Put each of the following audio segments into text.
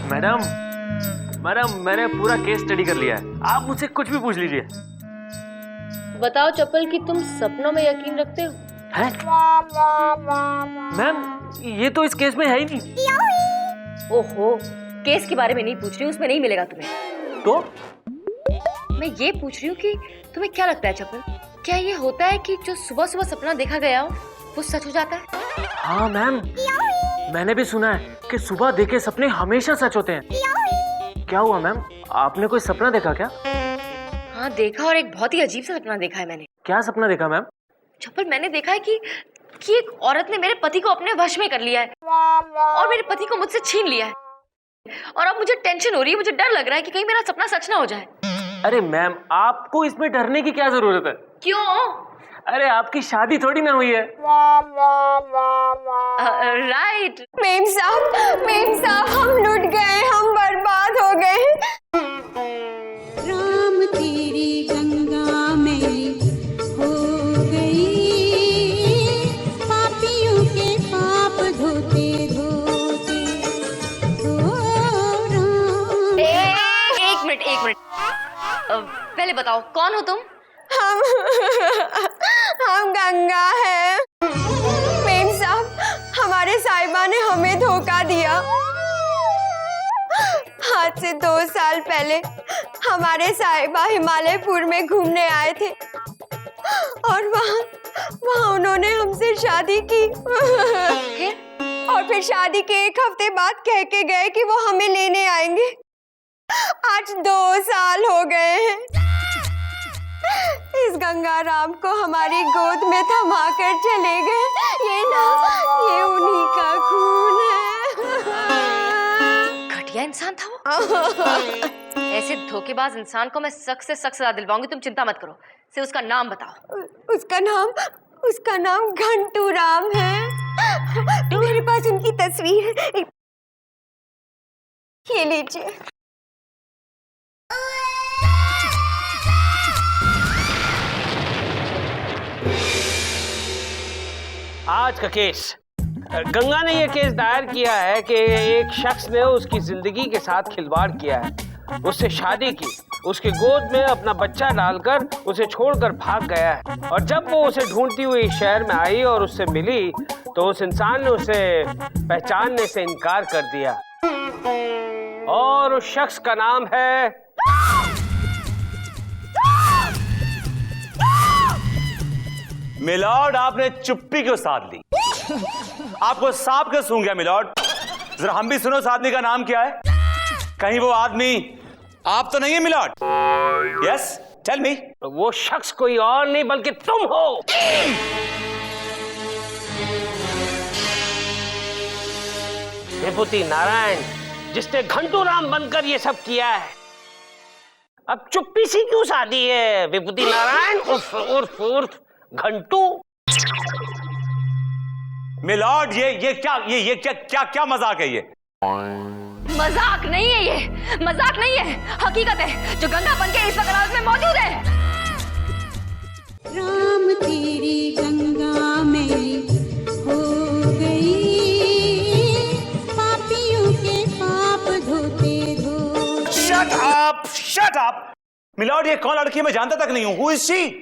Madam madam मैंने पूरा case study कर लिया है, आप मुझसे कुछ भी पूछ लीजिए। बताओ चप्पल कि तुम सपनों में यकीन रखते हो? हैं? मैम ये तो इस केस में है ही नहीं। ओहो, केस के बारे में नहीं पूछ रही हूँ, उसमें नहीं मिलेगा तुम्हें। तो मैं ये पूछ रही हूँ कि तुम्हें क्या लगता है चप्पल, क्या ये होता है कि जो सुबह सुबह सपना देखा गया हो वो सच हो जाता है? हाँ मैम, मैंने भी सुना है कि सुबह देखे सपने हमेशा सच होते हैं। क्या हुआ मैम, आपने कोई सपना देखा क्या? हाँ देखा, और एक बहुत ही अजीब सा सपना देखा है मैंने। क्या सपना देखा मैम? चप्पल, मैंने देखा है कि एक औरत ने मेरे पति को अपने वश में कर लिया है और मेरे पति को मुझसे छीन लिया है, और अब मुझे टेंशन हो रही है, मुझे डर लग रहा है कि कहीं मेरा सपना सच ना हो जाए। अरे मैम, आपको इसमें डरने की क्या जरूरत है? क्यों? अरे आपकी शादी थोड़ी ना हुई है। राइट। मेम साहब हम लुट गए, हम बर्बाद हो गए। राम तेरी गंगा मेरी हो गई, पापियों के पाप धोते धोते हो राम। एक मिनट, पहले बताओ कौन हो तुम? हम गंगा हैं। मेम साहब, हमारे साहिबा ने हमें धोखा दिया। आज से 2 साल पहले हमारे साहिबा हिमालयपुर में घूमने आए थे और वहाँ उन्होंने हमसे शादी की। और फिर शादी के 1 हफ्ते बाद कह के गए कि वो हमें लेने आएंगे। आज 2 साल हो गए हैं। इस गंगाराम को हमारी गोद में थमा कर चले गए। ये उन्हीं का खून है। घटिया इंसान था वो। ऐसे धोखेबाज इंसान को मैं सख्त से सख्त सजा दिलवाऊंगी, तुम चिंता मत करो। सिर्फ उसका नाम बताओ। उसका नाम घंटू राम है। मेरे पास उनकी तस्वीर है, ये लीजिए। आज का केस, गंगा ने यह केस दायर किया है कि एक शख्स ने उसकी जिंदगी के साथ खिलवाड़ किया है, उससे शादी की, उसके गोद में अपना बच्चा डालकर उसे छोड़कर भाग गया है। और जब वो उसे ढूंढती हुई शहर में आई और उससे मिली तो उस इंसान ने उसे पहचानने से इनकार कर दिया, और उस शख्स का नाम है मिलॉर्ड। आपने चुप्पी क्यों साध ली? आपको सांप क्यों सूंघ गया मिलॉर्ड? जरा हम भी सुनो, उस आदमी का नाम क्या है? कहीं वो आदमी आप तो नहीं है मिलॉर्ड? Yes, tell me. वो शख्स कोई और नहीं बल्कि तुम हो। विभूति नारायण, जिसने घंटू राम बनकर ये सब किया है। अब चुप्पी सी क्यों साधी है विभूति नारायण उर्फ घंटू? मिलॉर्ड, ये क्या मजाक है? ये मजाक नहीं है, ये मजाक नहीं है, हकीकत है जो गंगा बन के इस वक्त अदालत में मौजूद है। राम तेरी गंगा मेरी हो गई, पापियों के पाप धोते धोते। शट अप मिलॉर्ड, ये कौन लड़की है? मैं जानता तक नहीं हूँ। Who is she?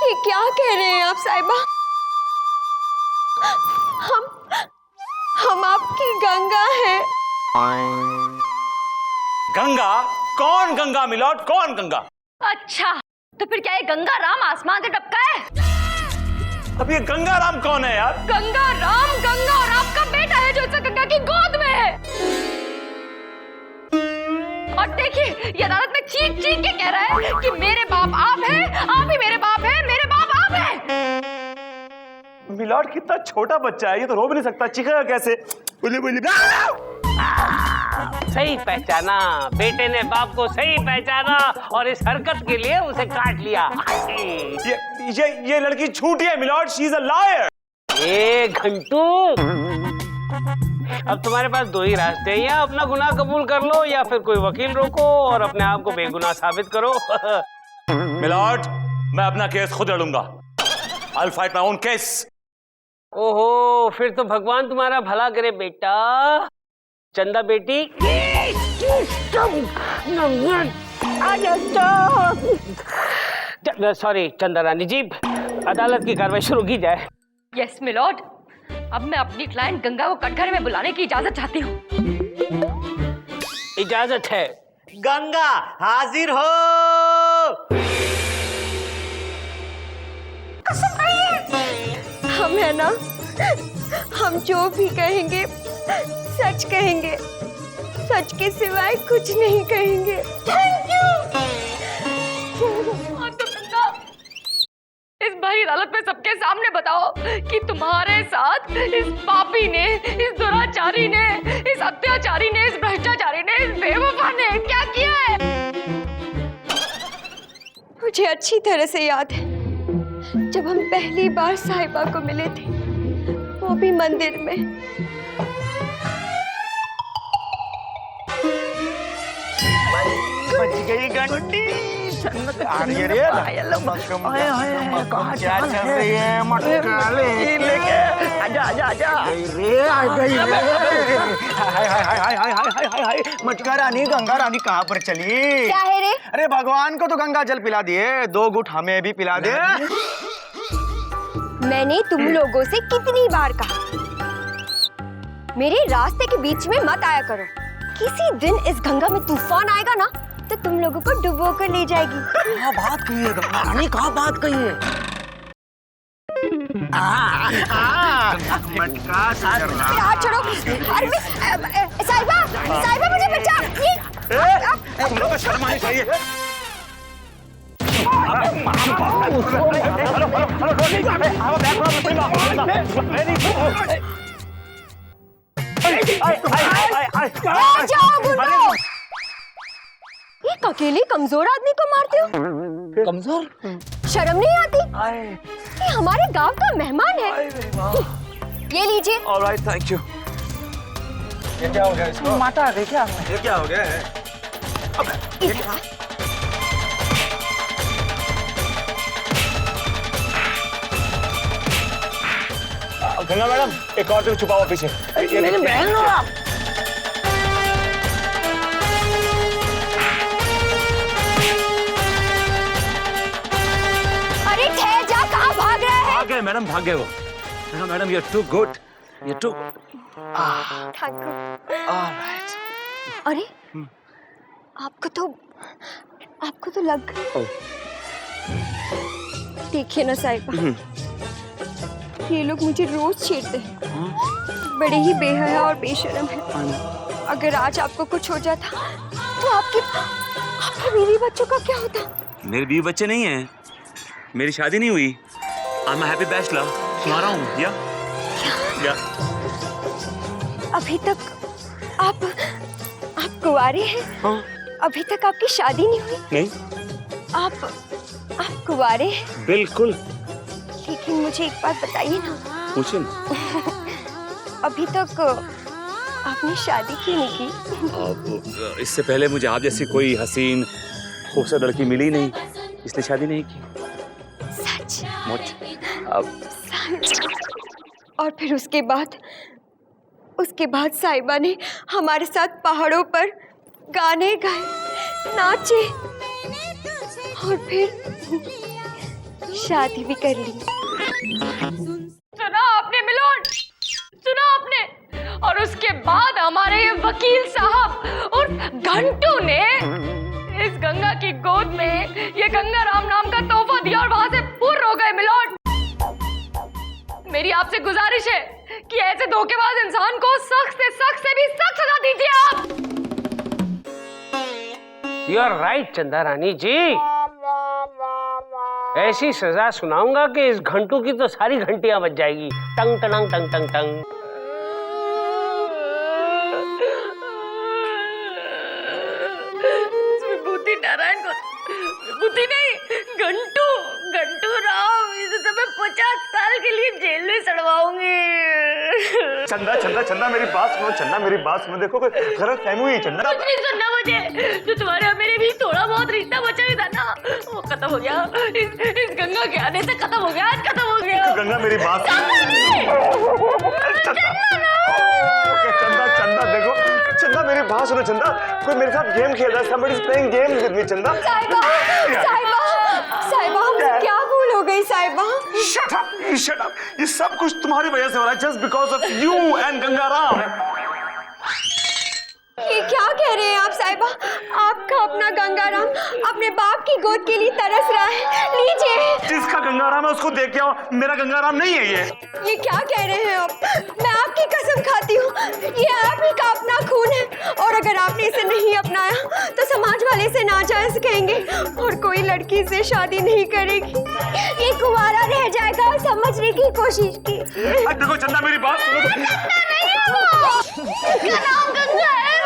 ये क्या कह रहे हैं आप साहिबा? हम आपकी गंगा हैं। गंगा? कौन गंगा मिलॉर्ड, कौन गंगा? अच्छा, तो फिर क्या ये गंगा राम आसमान से टपका है? अब ये गंगा राम कौन है यार? गंगा और आपका बेटा है जो इस गंगा की गोद में है। और देखिए, ये अदालत में चीख के कह रहा है कि मेरे बाप आप हैं, आप ही मेरे बाप हैं, मेरे बाप आप हैं। मिलॉर्ड, कितना छोटा बच्चा है, ये तो रो भी नहीं सकता, चीखेगा कैसे? बोली सही पहचाना, बेटे ने बाप को सही पहचाना और इस हरकत के लिए उसे काट लिया। ये लड़की झूठी है milord, she is a liar. ए घंटू, अब तुम्हारे पास 2 ही रास्ते हैं, या अपना गुनाह कबूल कर लो या फिर कोई वकील रोको और अपने आप को बेगुनाह साबित करो। मिलॉर्ड, मैं अपना केस खुद लड़ूंगा। I'll fight my own case. ओहो, फिर तो भगवान तुम्हारा भला करे बेटा। चंदा बेटी, सॉरी चंदा रानी जी, अदालत की कार्रवाई शुरू की जाए। यस मिलॉर्ड, अब मैं अपनी क्लाइंट गंगा को कटघरे में बुलाने की इजाजत चाहती हूँ। इजाजत है। गंगा हाजिर हो। हम है ना, हम जो भी कहेंगे सच कहेंगे, सच के सिवाय कुछ नहीं कहेंगे। Thank you. तो गंगा, इस भरी अदालत में सबके सामने बताओ कि तुम्हारे साथ इस पापी ने, इस दुराचारी ने, इस अत्याचारी ने, इस भ्रष्टाचारी ने, इस बेवफा ने क्या किया है। मुझे अच्छी तरह से याद है जब हम पहली बार साहिबा को मिले थे, वो भी मंदिर में। बच गई घंटी। अरे रे क्या चल रही है मटकाले लेके? आजा आजा आजा। रे आ गई। हाय मटका रानी, गंगा रानी कहाँ पर चली? क्या है रे? अरे भगवान को तो गंगा जल पिला दिए, 2 घूंट हमें भी पिला दे। मैंने तुम लोगों से कितनी बार कहा मेरे रास्ते के बीच में मत आया करो। किसी दिन इस गंगा में तूफान आएगा ना तो तुम लोगों को डुबो कर ले जाएगी। क्या बात कही है गंगा रानी, कहाँ बात कही है? मटका हाथ छोड़ो। अरे साहिबा, साहिबा मुझे बचा। तुम लोग को शर्म आनी चाहिए। एक अकेले कमजोर आदमी को मारते हो? कमजोर? शर्म नहीं आती? ये हमारे गांव का मेहमान है। ये लीजिए। Alright, thank you. ये क्या हो गया इसको? माता आ गई क्या? ये क्या हो गया है? गंगा मैडम, एक और छुपा हुआ पीछे। मेरी बहन हो आप। अरे ठहर जा, कहाँ भाग रहे हैं? भाग गए मैडम, भाग गए वो। Ganga madam, you're too good, you're too। Thank you. Alright। अरे आपको तो लग गई। देखिए ना साहिबा, ये लोग मुझे रोज छेड़ते हैं। बड़े ही बेहया और बेशर्म हैं। अगर आज आपको कुछ हो जाता तो आपके बीवी बच्चों का क्या होता? मेरे बीवी बच्चे नहीं हैं, मेरी शादी नहीं हुई। I'm a happy bachelor, सुना रहा हूँ। या अभी तक आप कुंवारे हैं? हाँ। अभी तक आपकी शादी नहीं हुई? नहीं। आप कुंवारे हैं? बिल्कुल। लेकिन मुझे एक बात बताइए ना, पूछिए। अभी तक आपने शादी क्यों नहीं की? अब इससे पहले मुझे आप जैसी कोई हसीन खूबसूरत लड़की मिली नहीं, इसलिए शादी नहीं की। सच? मुझ अब सच। और फिर उसके बाद साहिबा ने हमारे साथ पहाड़ों पर गाने गाए, नाचे और फिर शादी भी कर ली। सुना आपने मिलोन, सुना आपने? और उसके बाद हमारे ये वकील साहब और घंटू ने इस गंगा की गोद में ये गंगा राम नाम का तोहफा दिया और वहां से फुर्र हो गए मिलोन। मेरी आपसे गुजारिश है कि ऐसे धोखेबाज इंसान को सख्त से भी सख्त सजा दीजिए आप। You are right Chanda Rani जी, ऐसी सजा सुनाऊंगा कि इस घंटू की तो सारी घंटियां बज जाएगी। टंग टंग टंग टंग टंग। विभूति नारायण को, विभूति नहीं, घंटू राम, इसे तो मैं 50 साल के लिए जेल में सड़वाऊंगी। चंदा मेरी बात सुनो, चंदा मेरी बात सुनो। देखो गलत फहमी हुई चंदा। कुछ नहीं सुनना मुझे। जो तुम्हारे और मेरे भी थोड़ा बहुत रिश्ता बचा ही था ना, वो खत्म हो गया। इस गंगा के आने से खत्म हो गया, आज खत्म हो गया। गंगा मेरी बात चंदा, चंदा देखो, चंदा मेरी बात सुनो। चंदा, कोई मेरे साथ गेम खेल रहा है। somebody is playing games with me, चंदा। साहिबा, साहिबा, साहिबा, हमसे क्या भूल हो गई साहिबा? Shut up, shut up. ये सब कुछ तुम्हारी वजह से हो रहा है, just because of you and Gangaram. ये क्या कह रहे हैं आप साहिबा? आपका अपना गंगाराम अपने बाप की गोद के लिए तरस रहा है, लीजिए। जिसका गंगाराम है उसको देख के आओ, मेरा गंगाराम नहीं है ये क्या कह रहे हैं आप? मैं आपकी कसम खाती हूँ, ये आप ही का अपना खून है, और अगर आपने इसे नहीं अपनाया तो समाज वाले इसे नाजायज कहेंगे और कोई लड़की से शादी नहीं करेगी। ये कुंवारा रह जाएगा, समझने की कोशिश कीजिए। देखो चंदा, मेरी बात सुनो तो। इसका नाम गंगा है,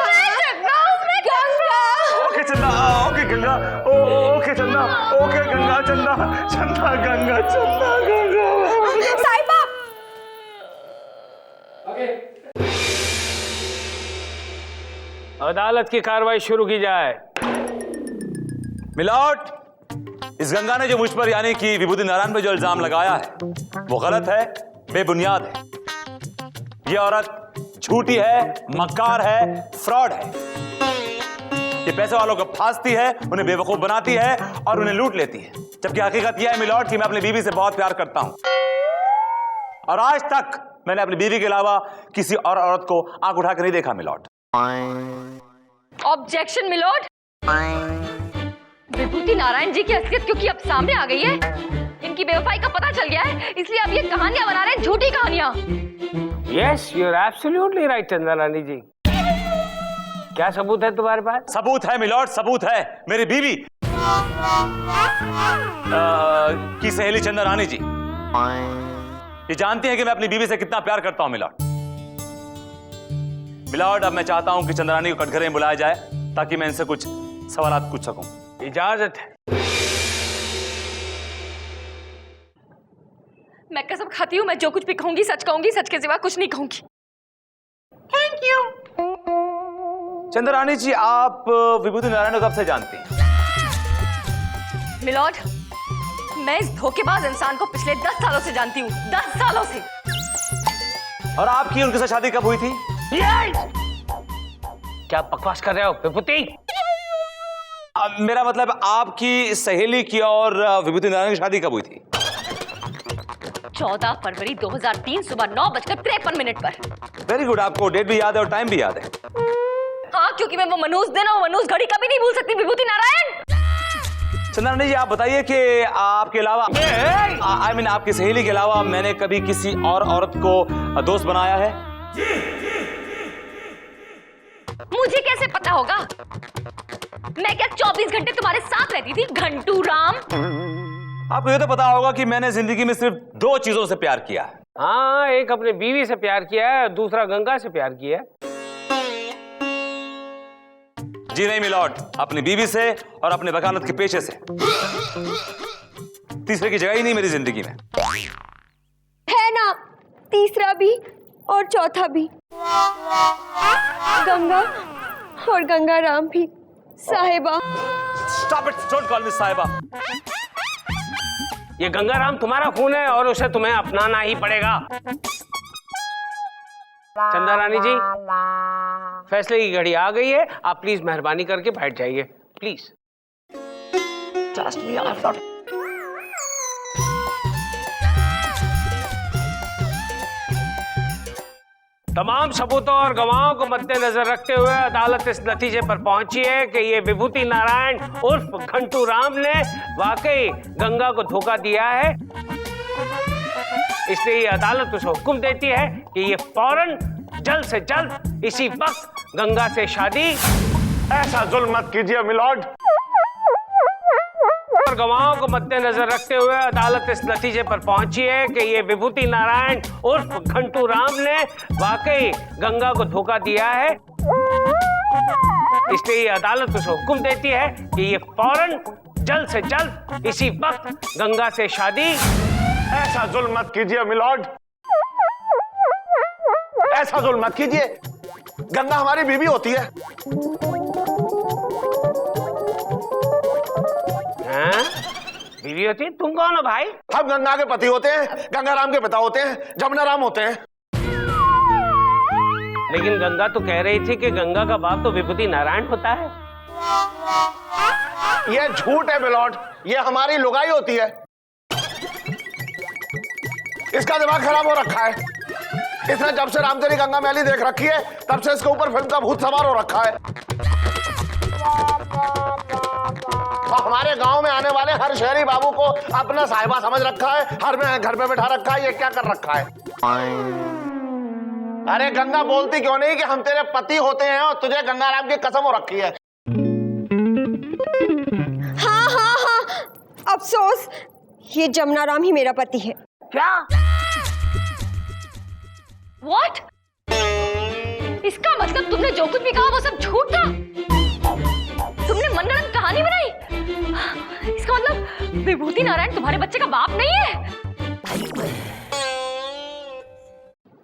ओके चंदा, ओके गंगा, ओके चंदा, ओके गंगा, चंदा, चंदा, गंगा, चंदा, गंगा। साहिबा, अदालत की कार्रवाई शुरू की जाए। मिलॉर्ड, इस गंगा ने जो मुझ पर यानी कि विभूति नारायण पे जो इल्जाम लगाया है वो गलत है, बेबुनियाद है। ये औरत झूठी है, मक्कार है, फ्रॉड है। ये पैसे वालों को फांसती है, उन्हें बेवकूफ बनाती है और उन्हें लूट लेती है। जबकि हकीकत यह है मिलॉर्ड कि मैं अपनी बीवी से बहुत प्यार करता हूं और आज तक मैंने अपनी बीवी के अलावा किसी और औरत को आंख उठा कर नहीं देखा milord. Objection milord. Vibhuti Narayan ji की असलियत क्योंकि अब सामने आ गई है, इनकी बेवफाई का पता चल गया है, इसलिए अब ये कहानियां बना रहे हैं, झूठी कहानियां। Yes, you are absolutely right Chanda Rani जी। क्या सबूत है तुम्हारे पास? सबूत है मिलॉर्ड, सबूत है। मेरी बीवी की सहेली चंदा रानी जी ये जानती है कि मैं अपनी बीवी से कितना प्यार करता हूं मिलॉर्ड। मिलॉर्ड, अब मैं चाहता हूं कि चंदा रानी को कटघरे में बुलाया जाए ताकि मैं इनसे कुछ सवालात पूछ सकूं। इजाजत है। मैं कसम खाती हूँ, मैं जो कुछ भी कहूंगी सच कहूंगी, सच के सिवा कुछ नहीं कहूंगी। Thank you. चंदा रानी जी, आप विभूति नारायण को कब से जानती हैं? मिलॉर्ड, मैं इस धोखेबाज इंसान को पिछले 10 सालों से जानती हूँ, 10 सालों से। और आपकी उनके साथ शादी कब हुई थी? क्या बकवास कर रहे हो विभूति? मेरा मतलब आपकी सहेली की और विभूति नारायण की शादी कब हुई थी? 14 फरवरी 2003 सुबह 9:53 पर। वेरी गुड, आपको डेट भी याद है और टाइम भी याद है। हाँ, क्योंकि मैं वो मनहूस दिन और मनहूस घड़ी कभी नहीं भूल सकती। विभूति नारायण। चंदा रानी जी, आप बताइए कि आपके अलावा आई मीन आपकी सहेली के अलावा मैंने कभी किसी और औरत को दोस्त बनाया है? मुझे कैसे पता होगा? मैं क्या 24 घंटे तुम्हारे साथ रहती थी घंटू राम? आपको ये तो पता होगा कि मैंने जिंदगी में सिर्फ 2 चीजों से प्यार किया है। हाँ, एक अपने बीवी से प्यार किया है, दूसरा गंगा से प्यार किया है। जी नहीं मिलॉर्ड, अपनी बीवी से और अपने वकालत के पेशे से। तीसरे की जगह ही नहीं मेरी जिंदगी में। है ना, तीसरा भी और चौथा भी, गंगा और गंगाराम भी। साहिबा, स्टॉप इट, डोंट कॉल मी साहिबा। ये गंगाराम तुम्हारा खून है और उसे तुम्हें अपनाना ही पड़ेगा। चंदा रानी जी, फैसले की घड़ी आ गई है, आप प्लीज मेहरबानी करके बैठ जाइए, please. Trust me, I'm not. तमाम सबूतों और गवाहों को मद्देनजर रखते हुए अदालत इस नतीजे पर पहुंची है कि ये विभूति नारायण उर्फ घंटू राम ने वाकई गंगा को धोखा दिया है। इसलिए ये अदालत उसे हुक्म देती है कि ये फौरन जल्द से जल्द इसी वक्त गंगा से शादी। ऐसा जुल्म मत कीजिए मिलॉर्ड। और गवाहों को मद्देनजर रखते हुए अदालत इस नतीजे पर पहुंची है कि ये विभूति नारायण उर्फ घंटू राम ने वाकई गंगा को धोखा दिया है। इसलिए ये अदालत उसे हुक्म देती है कि ये फौरन जल्द से जल्द इसी वक्त गंगा से शादी। ऐसा जुल्म मत कीजिए मिलॉर्ड। ऐसा जुल्म मत कीजिए, गंगा हमारी बीवी होती है। हाँ? बीवी होती है? तुम कौन हो भाई? हम गंगा के पति होते हैं, गंगाराम के पिता होते हैं, जमुनाराम होते हैं। लेकिन गंगा तो कह रही थी कि गंगा का बाप तो विभूति नारायण होता है। ये झूठ है मिलॉर्ड, ये हमारी लुगाई होती है। इसका दिमाग खराब हो रखा है। इसने जब से राम तेरी गंगा मैली देख रखी है तब से इसके ऊपर फिल्म का भूत सवार हो रखा है। और हमारे गांव में आने वाले हर शहरी बाबू को अपना साहिबा समझ रखा है, हर में घर पे बैठा रखा है। ये क्या कर रखा है? अरे गंगा बोलती क्यों नहीं कि हम तेरे पति होते हैं और तुझे गंगाराम की कसम हो रखी है। हाँ हाँ हाँ, अफसोस ये जमुनाराम ही मेरा पति है। क्या? What? इसका मतलब तुमने जो कुछ भी कहा वो सब झूठ था? तुमने मनगढ़ंत कहानी बनाई? इसका मतलब विभूति नारायण तुम्हारे बच्चे का बाप नहीं है?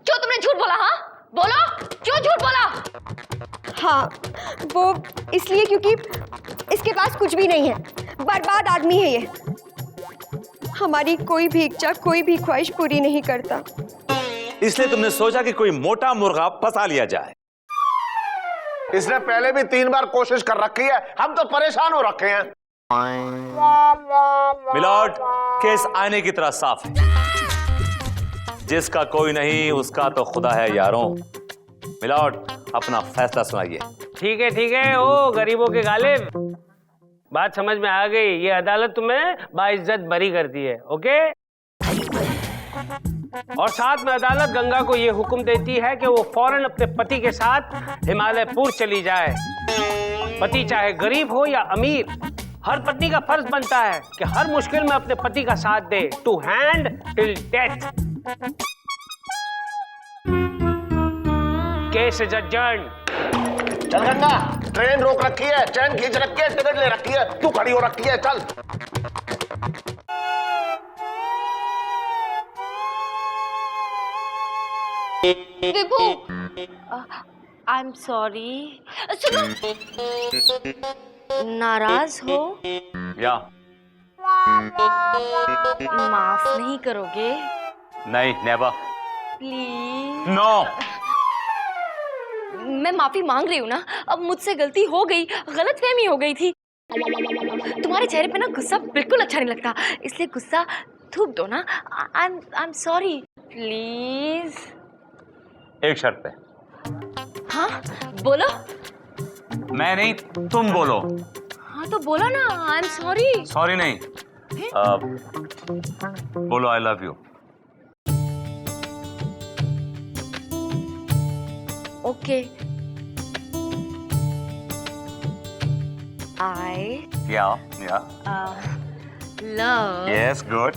क्यों तुमने झूठ बोला? हाँ बोलो, क्यों झूठ बोला? हाँ वो इसलिए क्योंकि इसके पास कुछ भी नहीं है, बर्बाद आदमी है ये। हमारी कोई भी इच्छा, कोई भी ख्वाहिश पूरी नहीं करता। इसलिए तुमने सोचा कि कोई मोटा मुर्गा फंसा लिया जाए। इसने पहले भी 3 बार कोशिश कर रखी है, हम तो परेशान हो रखे हैं। मिलॉर्ड, केस आईने की तरह साफ है। जिसका कोई नहीं उसका तो खुदा है यारों। मिलॉर्ड, अपना फैसला सुनाइए। ठीक है, ओ गरीबों के गालिब, बात समझ में आ गई। ये अदालत तुम्हें बाइज्जत बरी करती है, ओके? और साथ में अदालत गंगा को ये हुक्म देती है कि वो फौरन अपने पति के साथ हिमालयपुर चली जाए। पति चाहे गरीब हो या अमीर, हर पत्नी का फर्ज बनता है कि हर मुश्किल में अपने पति का साथ दे, to hand till death. Case is adjourned. चल गंगा, ट्रेन रोक रखी है, चैन खींच रखी है, टिकट ले रखी है, तू खड़ी हो रखी है, चल। विभू, आई एम सॉरी। सुनो, नाराज हो? या माफ नहीं करोगे? नहीं, नेवर। प्लीज। नो। मैं माफी मांग रही हूँ ना, अब मुझसे गलती हो गई, गलतफहमी हो गई थी। तुम्हारे चेहरे पे ना गुस्सा बिल्कुल अच्छा नहीं लगता, इसलिए गुस्सा थूक दो ना। I am sorry, please. एक शर्त पे। हाँ बोलो। मैं नहीं, तुम बोलो। हाँ तो बोलो ना, आई एम सॉरी। सॉरी नहीं, बोलो आई लव यू। ओके। आई या लव यस, गुड।